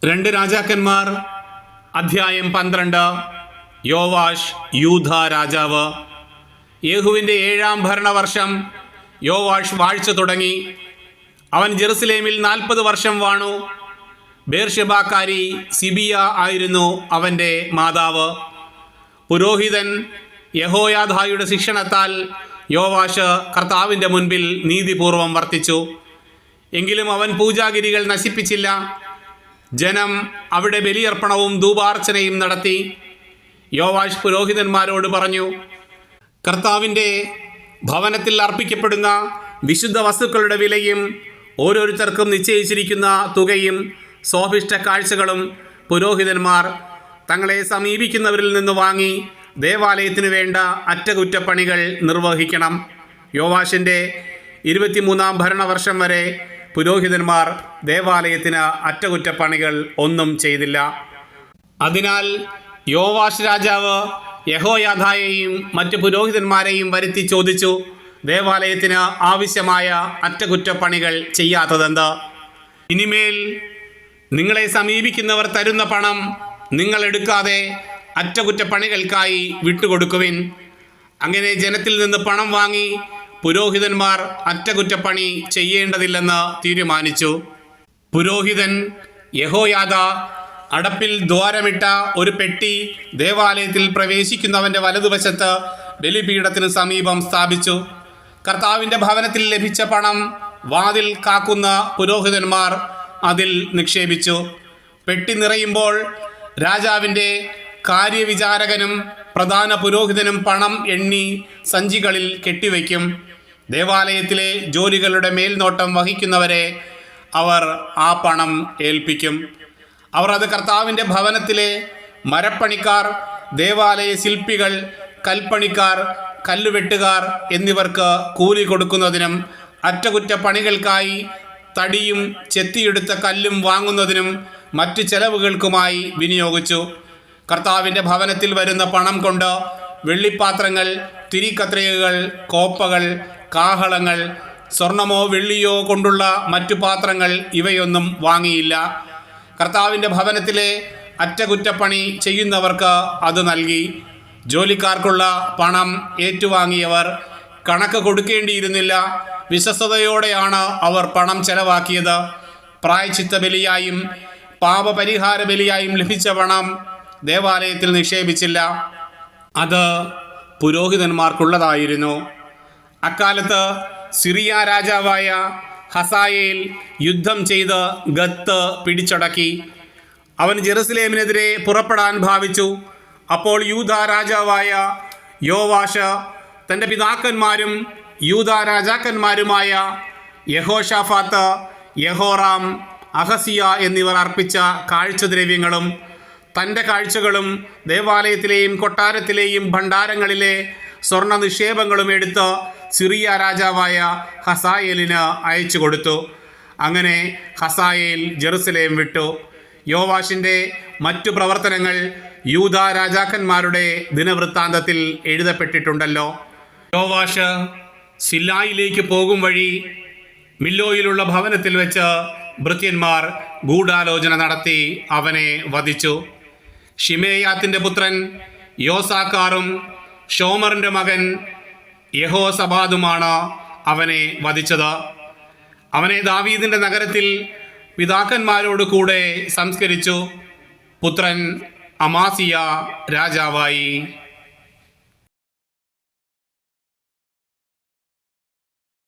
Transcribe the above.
രണ്ട് രാജാക്കന്മാർ അധ്യായം 12. യോവാഷ് യൂദ രാജാവ്. യേഹുവിൻ്റെ 7-ാം ഭരണവർഷം യോവാഷ് വാഴ്ച തുടങ്ങി. അവൻ ജെറുസലേമിൽ 40 വർഷം വാണു. ബേർഷെബാക്കാരി സിബിയ ആയിരുന്നു അവൻ്റെ മാതാവ്. പുരോഹിതൻ യഹോയാദായുടെ ശിക്ഷണത്താൽ യോവാഷ് കർത്താവിൻ്റെ മുൻപിൽ നീതിപൂർവം വർത്തിച്ചു. എങ്കിലും അവൻ പൂജാഗിരികൾ നശിപ്പിച്ചില്ല. ജനം അവിടെ ബലിയർപ്പണവും ധൂപാർച്ചനയും നടത്തി. യോവാഷ് പുരോഹിതന്മാരോട് പറഞ്ഞു, കർത്താവിൻ്റെ ഭവനത്തിൽ അർപ്പിക്കപ്പെടുന്ന വിശുദ്ധ വസ്തുക്കളുടെ വിലയും ഓരോരുത്തർക്കും നിശ്ചയിച്ചിരിക്കുന്ന തുകയും സ്വാഭിഷ്ട കാഴ്ചകളും പുരോഹിതന്മാർ തങ്ങളെ സമീപിക്കുന്നവരിൽ നിന്ന് വാങ്ങി ദേവാലയത്തിനു വേണ്ട അറ്റകുറ്റപ്പണികൾ നിർവഹിക്കണം. യോവാഷിൻ്റെ 23-ാം ഭരണവർഷം വരെ പുരോഹിതന്മാർ ദേവാലയത്തിന് അറ്റകുറ്റപ്പണികൾ ഒന്നും ചെയ്തില്ല. അതിനാൽ യോവാഷ് രാജാവ് യഹോയാദായെയും മറ്റു പുരോഹിതന്മാരെയും വരുത്തി ചോദിച്ചു, ദേവാലയത്തിന് ആവശ്യമായ അറ്റകുറ്റപ്പണികൾ ചെയ്യാത്തതെന്ത്? ഇനിമേൽ നിങ്ങളെ സമീപിക്കുന്നവർ തരുന്ന പണം നിങ്ങൾ എടുക്കാതെ അറ്റകുറ്റപ്പണികൾക്കായി വിട്ടുകൊടുക്കുവിൻ. അങ്ങനെ ജനത്തിൽ നിന്ന് പണം വാങ്ങി പുരോഹിതന്മാർ അറ്റകുറ്റപ്പണി ചെയ്യേണ്ടതില്ലെന്ന് തീരുമാനിച്ചു. പുരോഹിതൻ യഹോയാദ അടപ്പിൽ ദ്വാരമിട്ട ഒരു പെട്ടി ദേവാലയത്തിൽ പ്രവേശിക്കുന്നവൻ്റെ വലതുവശത്ത് ബലിപീഠത്തിന് സമീപം സ്ഥാപിച്ചു. കർത്താവിൻ്റെ ഭവനത്തിൽ ലഭിച്ച പണം വാതിൽ കാക്കുന്ന പുരോഹിതന്മാർ അതിൽ നിക്ഷേപിച്ചു. പെട്ടി നിറയുമ്പോൾ രാജാവിൻ്റെ കാര്യവിചാരകനും പ്രധാന പുരോഹിതനും പണം എണ്ണി സഞ്ചികളിൽ കെട്ടിവയ്ക്കും. ദേവാലയത്തിലെ ജോലികളുടെ മേൽനോട്ടം വഹിക്കുന്നവരെ അവർ ആ പണം ഏൽപ്പിക്കും. അവർ അത് കർത്താവിൻ്റെ ഭവനത്തിലെ മരപ്പണിക്കാർ, ദേവാലയ ശില്പികൾ, കൽപ്പണിക്കാർ, കല്ലുവെട്ടുകാർ എന്നിവർക്ക് കൂലി കൊടുക്കുന്നതിനും അറ്റകുറ്റപ്പണികൾക്കായി തടിയും ചെത്തിയെടുത്ത കല്ലും വാങ്ങുന്നതിനും മറ്റു ചെലവുകൾക്കുമായി വിനിയോഗിച്ചു. കർത്താവിൻ്റെ ഭവനത്തിൽ വരുന്ന പണം കൊണ്ട് വെള്ളിപ്പാത്രങ്ങൾ, തിരിക്കത്രികകൾ, കോപ്പകൾ, കാഹളങ്ങൾ, സ്വർണമോ വെള്ളിയോ കൊണ്ടുള്ള മറ്റു പാത്രങ്ങൾ ഇവയൊന്നും വാങ്ങിയില്ല. കർത്താവിൻ്റെ ഭവനത്തിലെ അറ്റകുറ്റപ്പണി ചെയ്യുന്നവർക്ക് അത് നൽകി. ജോലിക്കാർക്കുള്ള പണം ഏറ്റുവാങ്ങിയവർ കണക്ക് കൊടുക്കേണ്ടിയിരുന്നില്ല. വിശ്വസ്തയോടെയാണ് അവർ പണം ചെലവാക്കിയത്. പ്രായശ്ചിത്ത ബലിയായും പാപപരിഹാര ബലിയായും ലഭിച്ച പണം ദേവാലയത്തിൽ നിക്ഷേപിച്ചില്ല. അത് പുരോഹിതന്മാർക്കുള്ളതായിരുന്നു. അക്കാലത്ത് സിറിയ രാജാവായ ഹസായേൽ യുദ്ധം ചെയ്ത് ഗത്ത് പിടിച്ചടക്കി. അവൻ ജെറുസലേമിനെതിരെ പുറപ്പെടാൻ ഭാവിച്ചു. അപ്പോൾ യൂദ രാജാവായ യോവാഷ് തൻ്റെ പിതാക്കന്മാരും യൂദ രാജാക്കന്മാരുമായ യഹോഷാഫാത്ത്, യഹോറാം, അഹസിയ എന്നിവർ അർപ്പിച്ച കാഴ്ചദ്രവ്യങ്ങളും തൻ്റെ കാഴ്ചകളും ദേവാലയത്തിലെയും കൊട്ടാരത്തിലെയും ഭണ്ഡാരങ്ങളിലെ സ്വർണ്ണ നിക്ഷേപങ്ങളും എടുത്ത് സിറിയ രാജാവായ ഹസായേലിന് അയച്ചു കൊടുത്തു. അങ്ങനെ ഹസായേൽ ജെറുസലേം വിട്ടു. യോവാഷിൻ്റെ മറ്റു പ്രവർത്തനങ്ങൾ യൂദ രാജാക്കന്മാരുടെ ദിനവൃത്താന്തത്തിൽ എഴുതപ്പെട്ടിട്ടുണ്ടല്ലോ. യോവാഷ് സില്ലായിലേക്ക് പോകും വഴി മില്ലോയിലുള്ള ഭവനത്തിൽ വെച്ച് ഭൃത്യന്മാർ ഗൂഢാലോചന നടത്തി അവനെ വധിച്ചു. ഷിമേയാത്തിൻ്റെ പുത്രൻ യോസാക്കാറും ഷോമറിൻ്റെ മകൻ യഹോസബാദുമാണ് അവനെ വധിച്ചത്. അവനെ ദാവീദിൻ്റെ നഗരത്തിൽ പിതാക്കന്മാരോട് കൂടെ സംസ്കരിച്ചു. പുത്രൻ അമാസിയ രാജാവായി.